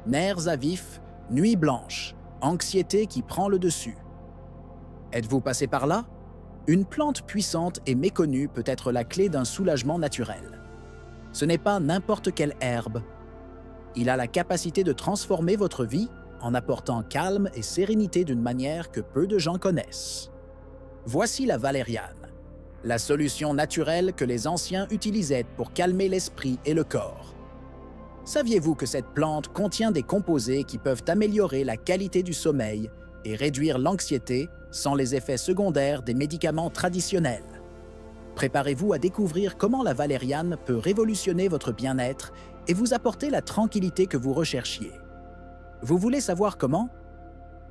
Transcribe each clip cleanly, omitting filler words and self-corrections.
nerfs à vif, nuit blanche, anxiété qui prend le dessus. Êtes-vous passé par là? Une plante puissante et méconnue peut être la clé d'un soulagement naturel. Ce n'est pas n'importe quelle herbe. Il a la capacité de transformer votre vie en apportant calme et sérénité d'une manière que peu de gens connaissent. Voici la valériane, la solution naturelle que les anciens utilisaient pour calmer l'esprit et le corps. Saviez-vous que cette plante contient des composés qui peuvent améliorer la qualité du sommeil et réduire l'anxiété sans les effets secondaires des médicaments traditionnels? Préparez-vous à découvrir comment la valériane peut révolutionner votre bien-être et vous apporter la tranquillité que vous recherchiez. Vous voulez savoir comment?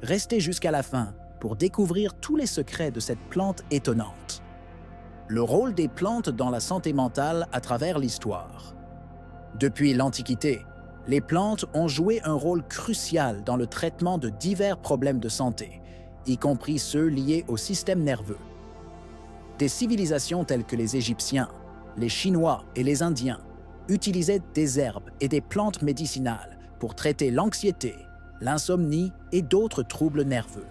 Restez jusqu'à la fin pour découvrir tous les secrets de cette plante étonnante. Le rôle des plantes dans la santé mentale à travers l'histoire. Depuis l'Antiquité, les plantes ont joué un rôle crucial dans le traitement de divers problèmes de santé, y compris ceux liés au système nerveux. Des civilisations telles que les Égyptiens, les Chinois et les Indiens utilisaient des herbes et des plantes médicinales pour traiter l'anxiété, l'insomnie et d'autres troubles nerveux.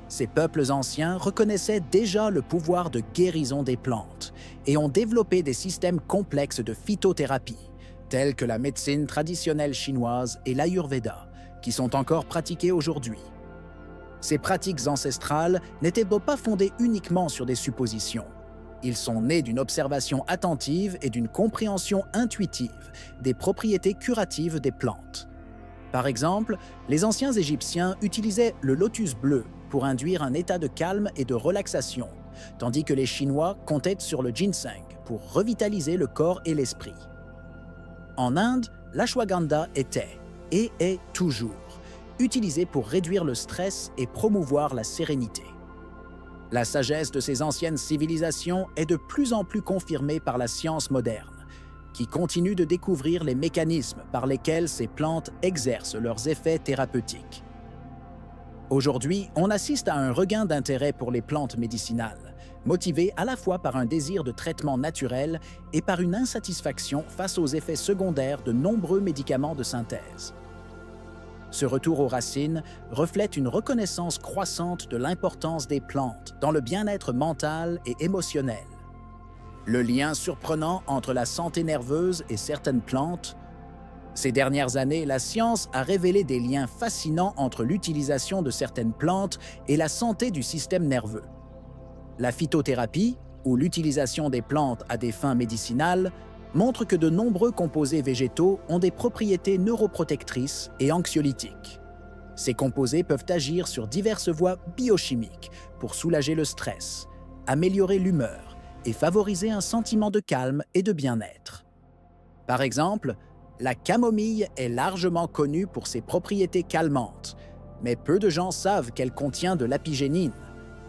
Ces peuples anciens reconnaissaient déjà le pouvoir de guérison des plantes et ont développé des systèmes complexes de phytothérapie, tels que la médecine traditionnelle chinoise et l'Ayurveda, qui sont encore pratiquées aujourd'hui. Ces pratiques ancestrales n'étaient pas fondées uniquement sur des suppositions. Ils sont nés d'une observation attentive et d'une compréhension intuitive des propriétés curatives des plantes. Par exemple, les anciens Égyptiens utilisaient le lotus bleu pour induire un état de calme et de relaxation, tandis que les Chinois comptaient sur le ginseng pour revitaliser le corps et l'esprit. En Inde, l'ashwagandha était, et est toujours, utilisé pour réduire le stress et promouvoir la sérénité. La sagesse de ces anciennes civilisations est de plus en plus confirmée par la science moderne, qui continue de découvrir les mécanismes par lesquels ces plantes exercent leurs effets thérapeutiques. Aujourd'hui, on assiste à un regain d'intérêt pour les plantes médicinales, motivé à la fois par un désir de traitement naturel et par une insatisfaction face aux effets secondaires de nombreux médicaments de synthèse. Ce retour aux racines reflète une reconnaissance croissante de l'importance des plantes dans le bien-être mental et émotionnel. Le lien surprenant entre la santé nerveuse et certaines plantes. Ces dernières années, la science a révélé des liens fascinants entre l'utilisation de certaines plantes et la santé du système nerveux. La phytothérapie, ou l'utilisation des plantes à des fins médicinales, montre que de nombreux composés végétaux ont des propriétés neuroprotectrices et anxiolytiques. Ces composés peuvent agir sur diverses voies biochimiques pour soulager le stress, améliorer l'humeur et favoriser un sentiment de calme et de bien-être. Par exemple, la camomille est largement connue pour ses propriétés calmantes, mais peu de gens savent qu'elle contient de l'apigénine,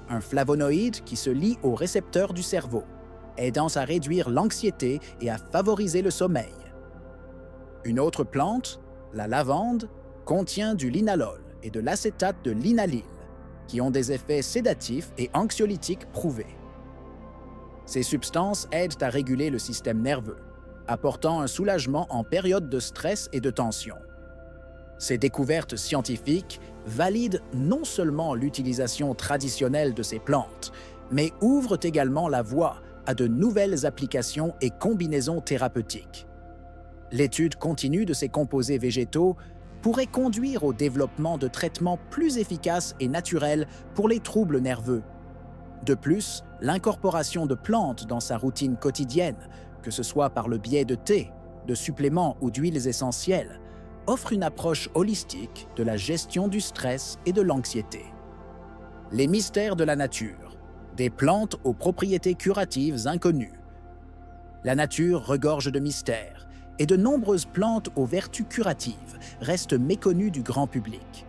un flavonoïde qui se lie aux récepteurs du cerveau, aidant à réduire l'anxiété et à favoriser le sommeil. Une autre plante, la lavande, contient du linalol et de l'acétate de linalyle, qui ont des effets sédatifs et anxiolytiques prouvés. Ces substances aident à réguler le système nerveux, apportant un soulagement en période de stress et de tension. Ces découvertes scientifiques valident non seulement l'utilisation traditionnelle de ces plantes, mais ouvrent également la voie à de nouvelles applications et combinaisons thérapeutiques. L'étude continue de ces composés végétaux pourrait conduire au développement de traitements plus efficaces et naturels pour les troubles nerveux. De plus, l'incorporation de plantes dans sa routine quotidienne, que ce soit par le biais de thé, de suppléments ou d'huiles essentielles, offre une approche holistique de la gestion du stress et de l'anxiété. Les mystères de la nature, des plantes aux propriétés curatives inconnues. La nature regorge de mystères, et de nombreuses plantes aux vertus curatives restent méconnues du grand public.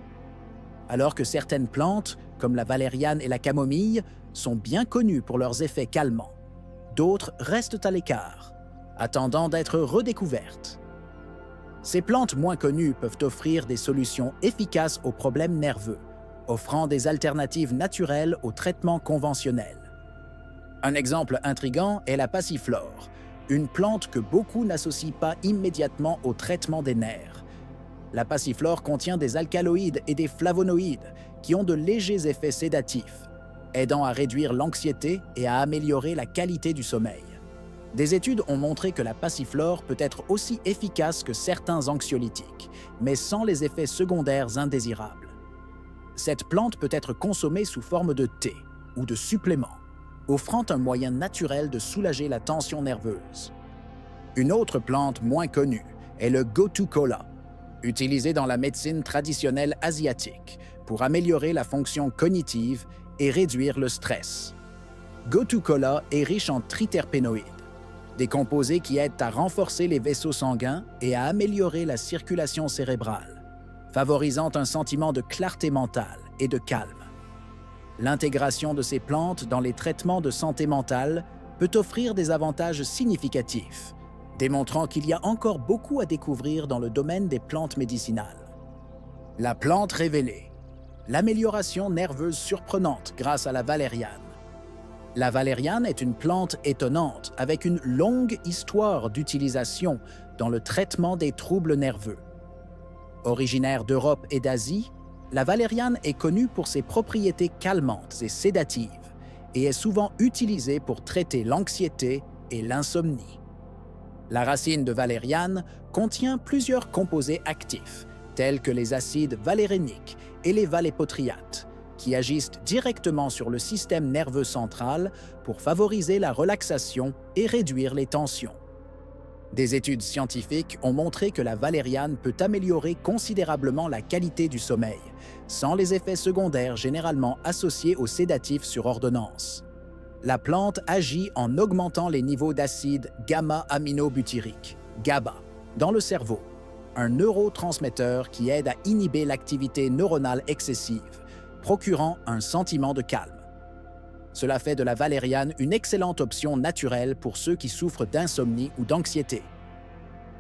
Alors que certaines plantes, comme la valériane et la camomille, sont bien connues pour leurs effets calmants, d'autres restent à l'écart, attendant d'être redécouvertes. Ces plantes moins connues peuvent offrir des solutions efficaces aux problèmes nerveux, offrant des alternatives naturelles aux traitements conventionnels. Un exemple intriguant est la passiflore, une plante que beaucoup n'associent pas immédiatement au traitement des nerfs. La passiflore contient des alcaloïdes et des flavonoïdes qui ont de légers effets sédatifs, aidant à réduire l'anxiété et à améliorer la qualité du sommeil. Des études ont montré que la passiflore peut être aussi efficace que certains anxiolytiques, mais sans les effets secondaires indésirables. Cette plante peut être consommée sous forme de thé ou de supplément, offrant un moyen naturel de soulager la tension nerveuse. Une autre plante moins connue est le Gotu Kola, utilisé dans la médecine traditionnelle asiatique pour améliorer la fonction cognitive et réduire le stress. Gotu Kola est riche en triterpénoïdes, des composés qui aident à renforcer les vaisseaux sanguins et à améliorer la circulation cérébrale, favorisant un sentiment de clarté mentale et de calme. L'intégration de ces plantes dans les traitements de santé mentale peut offrir des avantages significatifs, démontrant qu'il y a encore beaucoup à découvrir dans le domaine des plantes médicinales. La plante révélée, l'amélioration nerveuse surprenante grâce à la valériane. La valériane est une plante étonnante avec une longue histoire d'utilisation dans le traitement des troubles nerveux. Originaire d'Europe et d'Asie, la valériane est connue pour ses propriétés calmantes et sédatives et est souvent utilisée pour traiter l'anxiété et l'insomnie. La racine de valériane contient plusieurs composés actifs, tels que les acides valéréniques et les valépotriates, qui agissent directement sur le système nerveux central pour favoriser la relaxation et réduire les tensions. Des études scientifiques ont montré que la valériane peut améliorer considérablement la qualité du sommeil, sans les effets secondaires généralement associés aux sédatifs sur ordonnance. La plante agit en augmentant les niveaux d'acide gamma-aminobutyrique, GABA, dans le cerveau, un neurotransmetteur qui aide à inhiber l'activité neuronale excessive, procurant un sentiment de calme. Cela fait de la valériane une excellente option naturelle pour ceux qui souffrent d'insomnie ou d'anxiété.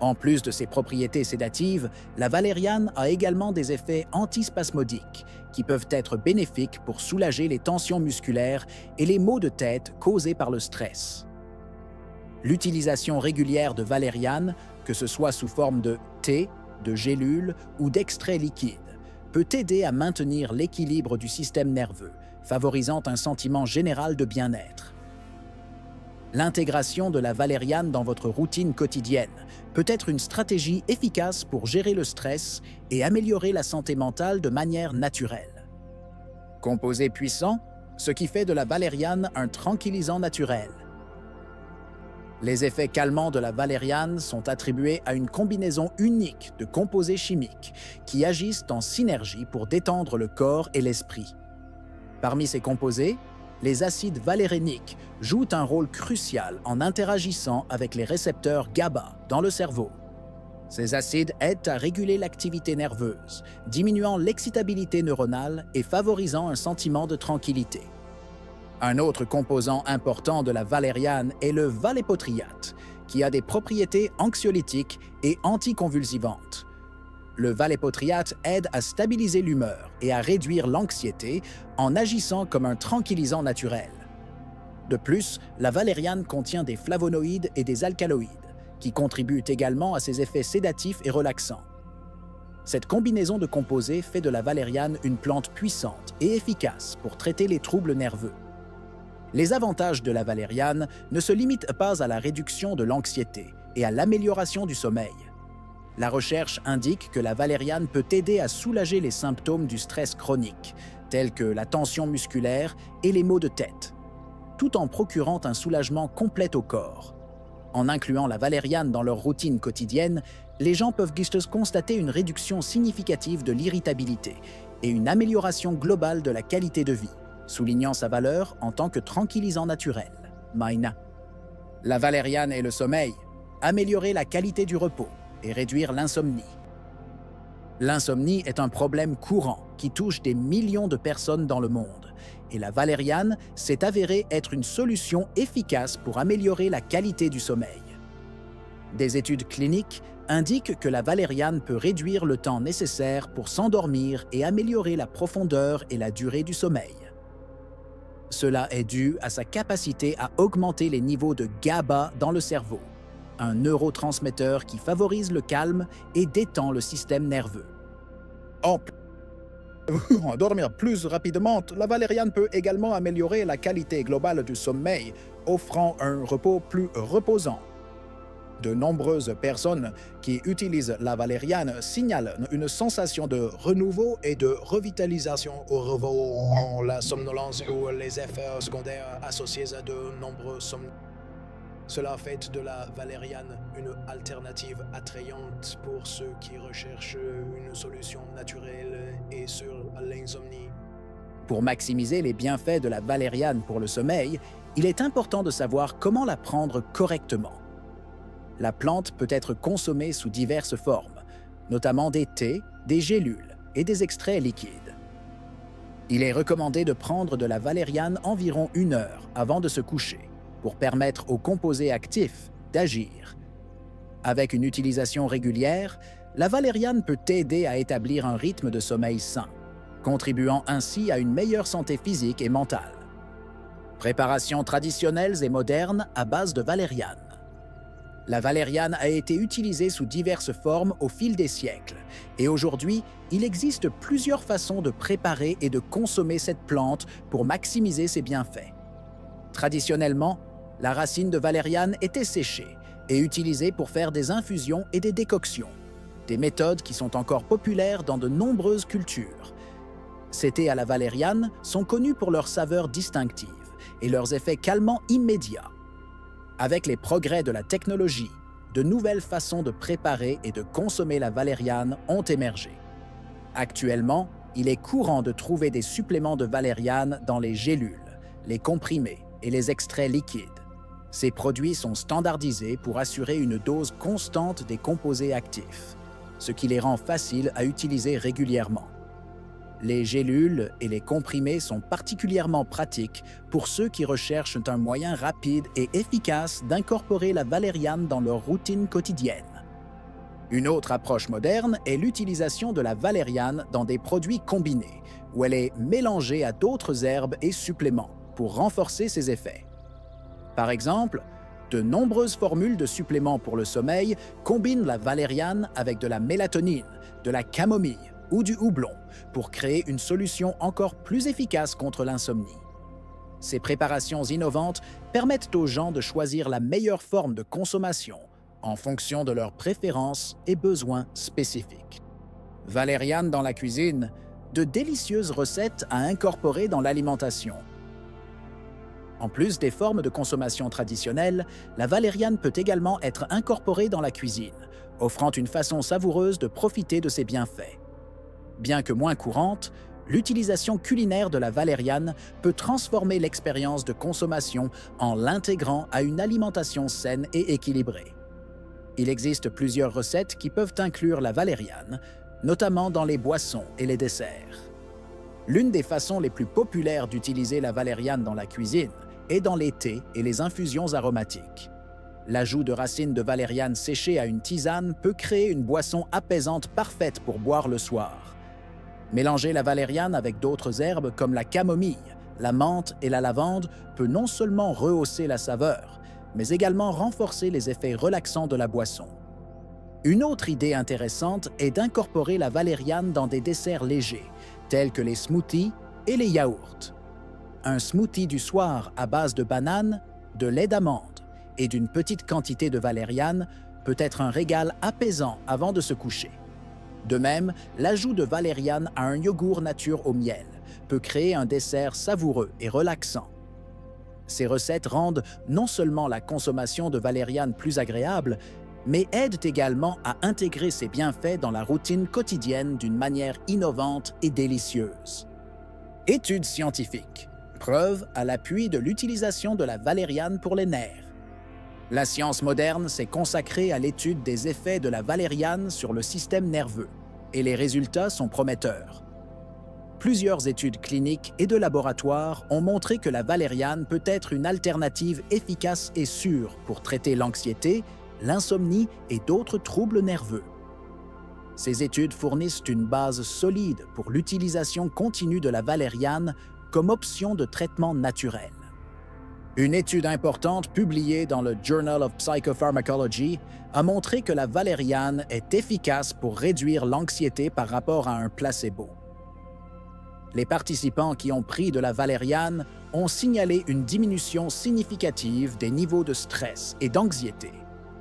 En plus de ses propriétés sédatives, la valériane a également des effets antispasmodiques qui peuvent être bénéfiques pour soulager les tensions musculaires et les maux de tête causés par le stress. L'utilisation régulière de valériane, que ce soit sous forme de thé, de gélules ou d'extraits liquides, peut aider à maintenir l'équilibre du système nerveux, favorisant un sentiment général de bien-être. L'intégration de la valériane dans votre routine quotidienne peut être une stratégie efficace pour gérer le stress et améliorer la santé mentale de manière naturelle. Composé puissant, ce qui fait de la valériane un tranquillisant naturel. Les effets calmants de la valériane sont attribués à une combinaison unique de composés chimiques qui agissent en synergie pour détendre le corps et l'esprit. Parmi ces composés, les acides valéréniques jouent un rôle crucial en interagissant avec les récepteurs GABA dans le cerveau. Ces acides aident à réguler l'activité nerveuse, diminuant l'excitabilité neuronale et favorisant un sentiment de tranquillité. Un autre composant important de la valériane est le valépotriate, qui a des propriétés anxiolytiques et anticonvulsivantes. Le valépotriate aide à stabiliser l'humeur et à réduire l'anxiété en agissant comme un tranquillisant naturel. De plus, la valériane contient des flavonoïdes et des alcaloïdes, qui contribuent également à ses effets sédatifs et relaxants. Cette combinaison de composés fait de la valériane une plante puissante et efficace pour traiter les troubles nerveux. Les avantages de la valériane ne se limitent pas à la réduction de l'anxiété et à l'amélioration du sommeil. La recherche indique que la valériane peut aider à soulager les symptômes du stress chronique, tels que la tension musculaire et les maux de tête, tout en procurant un soulagement complet au corps. En incluant la valériane dans leur routine quotidienne, les gens peuvent constater une réduction significative de l'irritabilité et une amélioration globale de la qualité de vie, soulignant sa valeur en tant que tranquillisant naturel. Maïna. La valériane et le sommeil, améliorer la qualité du repos et réduire l'insomnie. L'insomnie est un problème courant qui touche des millions de personnes dans le monde, et la valériane s'est avérée être une solution efficace pour améliorer la qualité du sommeil. Des études cliniques indiquent que la valériane peut réduire le temps nécessaire pour s'endormir et améliorer la profondeur et la durée du sommeil. Cela est dû à sa capacité à augmenter les niveaux de GABA dans le cerveau, un neurotransmetteur qui favorise le calme et détend le système nerveux. En dormir plus rapidement, la valériane peut également améliorer la qualité globale du sommeil, offrant un repos plus reposant. De nombreuses personnes qui utilisent la valériane signalent une sensation de renouveau et de revitalisation au repos, la somnolence ou les effets secondaires associés à de nombreux somnolents. Cela fait de la valériane une alternative attrayante pour ceux qui recherchent une solution naturelle et sur l'insomnie. Pour maximiser les bienfaits de la valériane pour le sommeil, il est important de savoir comment la prendre correctement. La plante peut être consommée sous diverses formes, notamment des thés, des gélules et des extraits liquides. Il est recommandé de prendre de la valériane environ 1 heure avant de se coucher, pour permettre aux composés actifs d'agir. Avec une utilisation régulière, la valériane peut aider à établir un rythme de sommeil sain, contribuant ainsi à une meilleure santé physique et mentale. Préparations traditionnelles et modernes à base de valériane. La valériane a été utilisée sous diverses formes au fil des siècles, et aujourd'hui, il existe plusieurs façons de préparer et de consommer cette plante pour maximiser ses bienfaits. Traditionnellement, la racine de valériane était séchée et utilisée pour faire des infusions et des décoctions, des méthodes qui sont encore populaires dans de nombreuses cultures. Ces thés à la valériane sont connus pour leur saveur distinctive et leurs effets calmants immédiats. Avec les progrès de la technologie, de nouvelles façons de préparer et de consommer la valériane ont émergé. Actuellement, il est courant de trouver des suppléments de valériane dans les gélules, les comprimés et les extraits liquides. Ces produits sont standardisés pour assurer une dose constante des composés actifs, ce qui les rend faciles à utiliser régulièrement. Les gélules et les comprimés sont particulièrement pratiques pour ceux qui recherchent un moyen rapide et efficace d'incorporer la valériane dans leur routine quotidienne. Une autre approche moderne est l'utilisation de la valériane dans des produits combinés, où elle est mélangée à d'autres herbes et suppléments pour renforcer ses effets. Par exemple, de nombreuses formules de suppléments pour le sommeil combinent la valériane avec de la mélatonine, de la camomille ou du houblon pour créer une solution encore plus efficace contre l'insomnie. Ces préparations innovantes permettent aux gens de choisir la meilleure forme de consommation en fonction de leurs préférences et besoins spécifiques. Valériane dans la cuisine, de délicieuses recettes à incorporer dans l'alimentation. En plus des formes de consommation traditionnelles, la valériane peut également être incorporée dans la cuisine, offrant une façon savoureuse de profiter de ses bienfaits. Bien que moins courante, l'utilisation culinaire de la valériane peut transformer l'expérience de consommation en l'intégrant à une alimentation saine et équilibrée. Il existe plusieurs recettes qui peuvent inclure la valériane, notamment dans les boissons et les desserts. L'une des façons les plus populaires d'utiliser la valériane dans la cuisine est dans les thés et les infusions aromatiques. L'ajout de racines de valériane séchées à une tisane peut créer une boisson apaisante parfaite pour boire le soir. Mélanger la valériane avec d'autres herbes comme la camomille, la menthe et la lavande peut non seulement rehausser la saveur, mais également renforcer les effets relaxants de la boisson. Une autre idée intéressante est d'incorporer la valériane dans des desserts légers, tels que les smoothies et les yaourts. Un smoothie du soir à base de bananes, de lait d'amande et d'une petite quantité de valériane peut être un régal apaisant avant de se coucher. De même, l'ajout de valériane à un yogourt nature au miel peut créer un dessert savoureux et relaxant. Ces recettes rendent non seulement la consommation de valériane plus agréable, mais aident également à intégrer ces bienfaits dans la routine quotidienne d'une manière innovante et délicieuse. Études scientifiques. Preuve à l'appui de l'utilisation de la valériane pour les nerfs. La science moderne s'est consacrée à l'étude des effets de la valériane sur le système nerveux, et les résultats sont prometteurs. Plusieurs études cliniques et de laboratoire ont montré que la valériane peut être une alternative efficace et sûre pour traiter l'anxiété, l'insomnie et d'autres troubles nerveux. Ces études fournissent une base solide pour l'utilisation continue de la valériane comme option de traitement naturel. Une étude importante publiée dans le Journal of Psychopharmacology a montré que la valériane est efficace pour réduire l'anxiété par rapport à un placebo. Les participants qui ont pris de la valériane ont signalé une diminution significative des niveaux de stress et d'anxiété,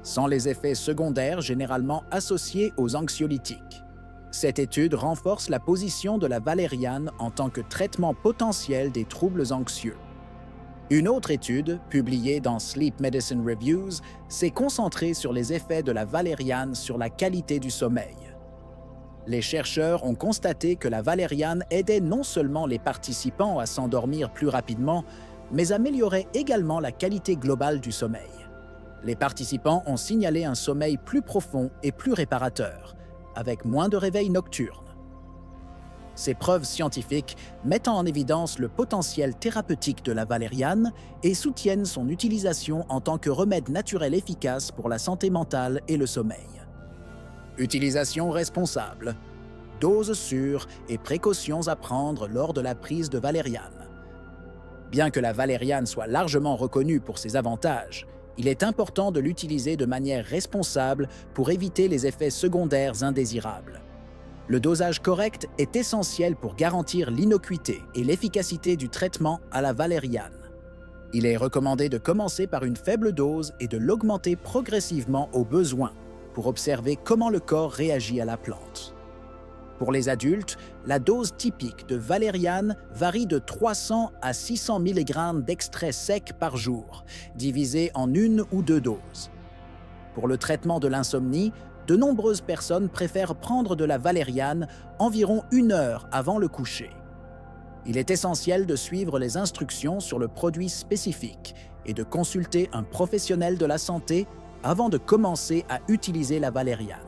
sans les effets secondaires généralement associés aux anxiolytiques. Cette étude renforce la position de la valériane en tant que traitement potentiel des troubles anxieux. Une autre étude, publiée dans Sleep Medicine Reviews, s'est concentrée sur les effets de la valériane sur la qualité du sommeil. Les chercheurs ont constaté que la valériane aidait non seulement les participants à s'endormir plus rapidement, mais améliorait également la qualité globale du sommeil. Les participants ont signalé un sommeil plus profond et plus réparateur, avec moins de réveils nocturnes. Ces preuves scientifiques mettent en évidence le potentiel thérapeutique de la valériane et soutiennent son utilisation en tant que remède naturel efficace pour la santé mentale et le sommeil. Utilisation responsable, dose sûre et précautions à prendre lors de la prise de valériane. Bien que la valériane soit largement reconnue pour ses avantages, il est important de l'utiliser de manière responsable pour éviter les effets secondaires indésirables. Le dosage correct est essentiel pour garantir l'innocuité et l'efficacité du traitement à la valériane. Il est recommandé de commencer par une faible dose et de l'augmenter progressivement au besoin pour observer comment le corps réagit à la plante. Pour les adultes, la dose typique de valériane varie de 300 à 600 mg d'extrait sec par jour, divisé en 1 ou 2 doses. Pour le traitement de l'insomnie, de nombreuses personnes préfèrent prendre de la valériane environ 1 heure avant le coucher. Il est essentiel de suivre les instructions sur le produit spécifique et de consulter un professionnel de la santé avant de commencer à utiliser la valériane,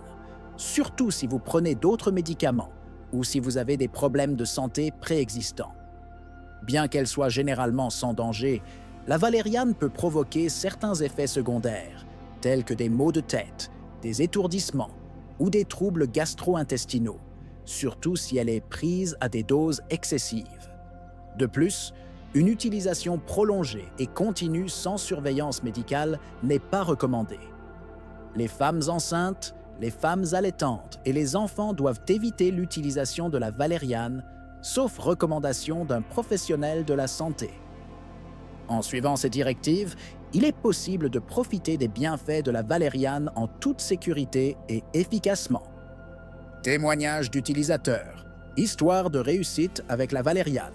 surtout si vous prenez d'autres médicaments ou si vous avez des problèmes de santé préexistants. Bien qu'elle soit généralement sans danger, la valériane peut provoquer certains effets secondaires, tels que des maux de tête, des étourdissements ou des troubles gastro-intestinaux, surtout si elle est prise à des doses excessives. De plus, une utilisation prolongée et continue sans surveillance médicale n'est pas recommandée. Les femmes enceintes, les femmes allaitantes et les enfants doivent éviter l'utilisation de la valériane, sauf recommandation d'un professionnel de la santé. En suivant ces directives, il est possible de profiter des bienfaits de la valériane en toute sécurité et efficacement. Témoignages d'utilisateurs. Histoire de réussite avec la valériane.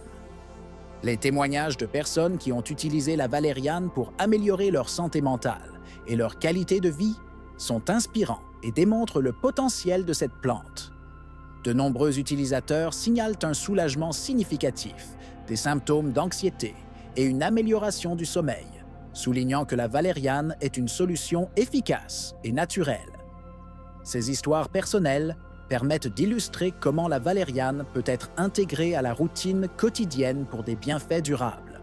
Les témoignages de personnes qui ont utilisé la valériane pour améliorer leur santé mentale et leur qualité de vie sont inspirants et démontrent le potentiel de cette plante. De nombreux utilisateurs signalent un soulagement significatif, des symptômes d'anxiété et une amélioration du sommeil, soulignant que la valériane est une solution efficace et naturelle. Ces histoires personnelles permettent d'illustrer comment la valériane peut être intégrée à la routine quotidienne pour des bienfaits durables.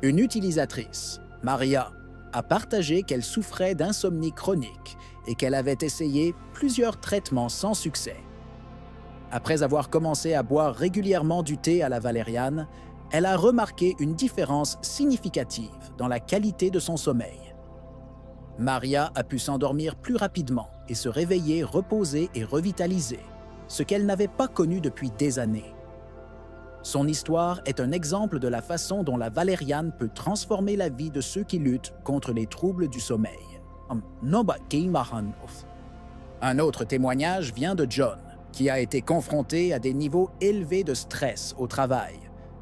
Une utilisatrice, Maria, a partagé qu'elle souffrait d'insomnie chronique et qu'elle avait essayé plusieurs traitements sans succès. Après avoir commencé à boire régulièrement du thé à la valériane, elle a remarqué une différence significative dans la qualité de son sommeil. Maria a pu s'endormir plus rapidement et se réveiller reposée et revitalisée, ce qu'elle n'avait pas connu depuis des années. Son histoire est un exemple de la façon dont la valériane peut transformer la vie de ceux qui luttent contre les troubles du sommeil. Un autre témoignage vient de John, qui a été confronté à des niveaux élevés de stress au travail,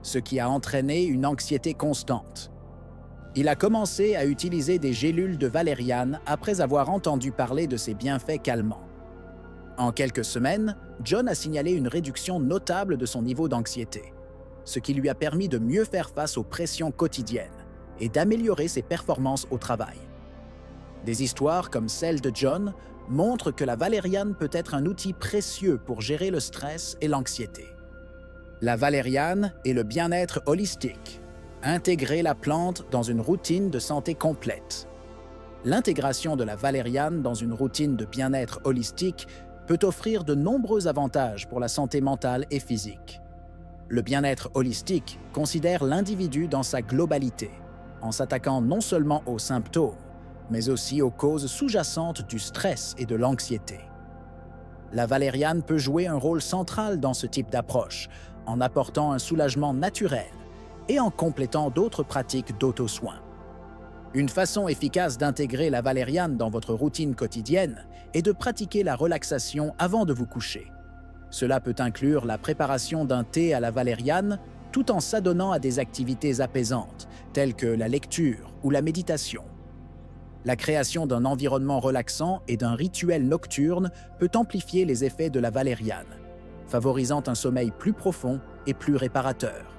ce qui a entraîné une anxiété constante. Il a commencé à utiliser des gélules de valériane après avoir entendu parler de ses bienfaits calmants. En quelques semaines, John a signalé une réduction notable de son niveau d'anxiété, ce qui lui a permis de mieux faire face aux pressions quotidiennes et d'améliorer ses performances au travail. Des histoires comme celle de John montrent que la valériane peut être un outil précieux pour gérer le stress et l'anxiété. La valériane et le bien-être holistique. Intégrer la plante dans une routine de santé complète. L'intégration de la valériane dans une routine de bien-être holistique peut offrir de nombreux avantages pour la santé mentale et physique. Le bien-être holistique considère l'individu dans sa globalité, en s'attaquant non seulement aux symptômes, mais aussi aux causes sous-jacentes du stress et de l'anxiété. La valériane peut jouer un rôle central dans ce type d'approche, en apportant un soulagement naturel et en complétant d'autres pratiques d'auto-soin. Une façon efficace d'intégrer la valériane dans votre routine quotidienne est de pratiquer la relaxation avant de vous coucher. Cela peut inclure la préparation d'un thé à la valériane tout en s'adonnant à des activités apaisantes, telles que la lecture ou la méditation. La création d'un environnement relaxant et d'un rituel nocturne peut amplifier les effets de la valériane, favorisant un sommeil plus profond et plus réparateur.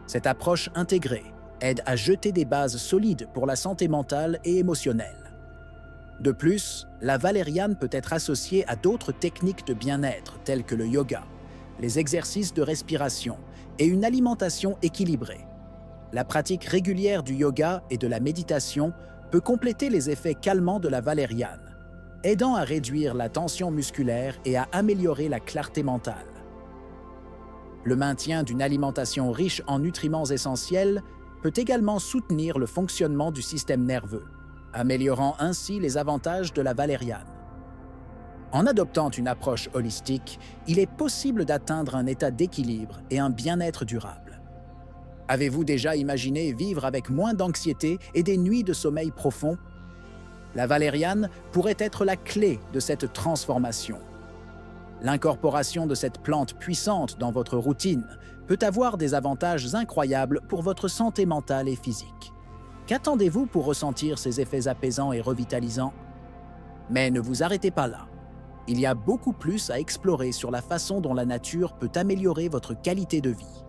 Cette approche intégrée aide à jeter des bases solides pour la santé mentale et émotionnelle. De plus, la valériane peut être associée à d'autres techniques de bien-être telles que le yoga, les exercices de respiration et une alimentation équilibrée. La pratique régulière du yoga et de la méditation peut compléter les effets calmants de la valériane, aidant à réduire la tension musculaire et à améliorer la clarté mentale. Le maintien d'une alimentation riche en nutriments essentiels peut également soutenir le fonctionnement du système nerveux, améliorant ainsi les avantages de la valériane. En adoptant une approche holistique, il est possible d'atteindre un état d'équilibre et un bien-être durable. Avez-vous déjà imaginé vivre avec moins d'anxiété et des nuits de sommeil profond? La valériane pourrait être la clé de cette transformation. L'incorporation de cette plante puissante dans votre routine peut avoir des avantages incroyables pour votre santé mentale et physique. Qu'attendez-vous pour ressentir ces effets apaisants et revitalisants? Mais ne vous arrêtez pas là. Il y a beaucoup plus à explorer sur la façon dont la nature peut améliorer votre qualité de vie.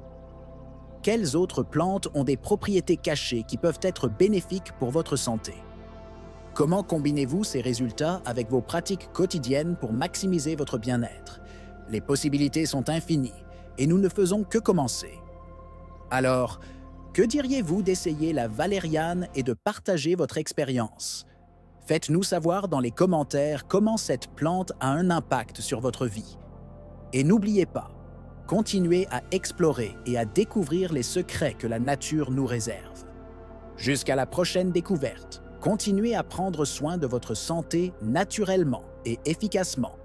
Quelles autres plantes ont des propriétés cachées qui peuvent être bénéfiques pour votre santé? Comment combinez-vous ces résultats avec vos pratiques quotidiennes pour maximiser votre bien-être? Les possibilités sont infinies et nous ne faisons que commencer. Alors, que diriez-vous d'essayer la valériane et de partager votre expérience? Faites-nous savoir dans les commentaires comment cette plante a un impact sur votre vie. Et n'oubliez pas, continuez à explorer et à découvrir les secrets que la nature nous réserve. Jusqu'à la prochaine découverte, continuez à prendre soin de votre santé naturellement et efficacement.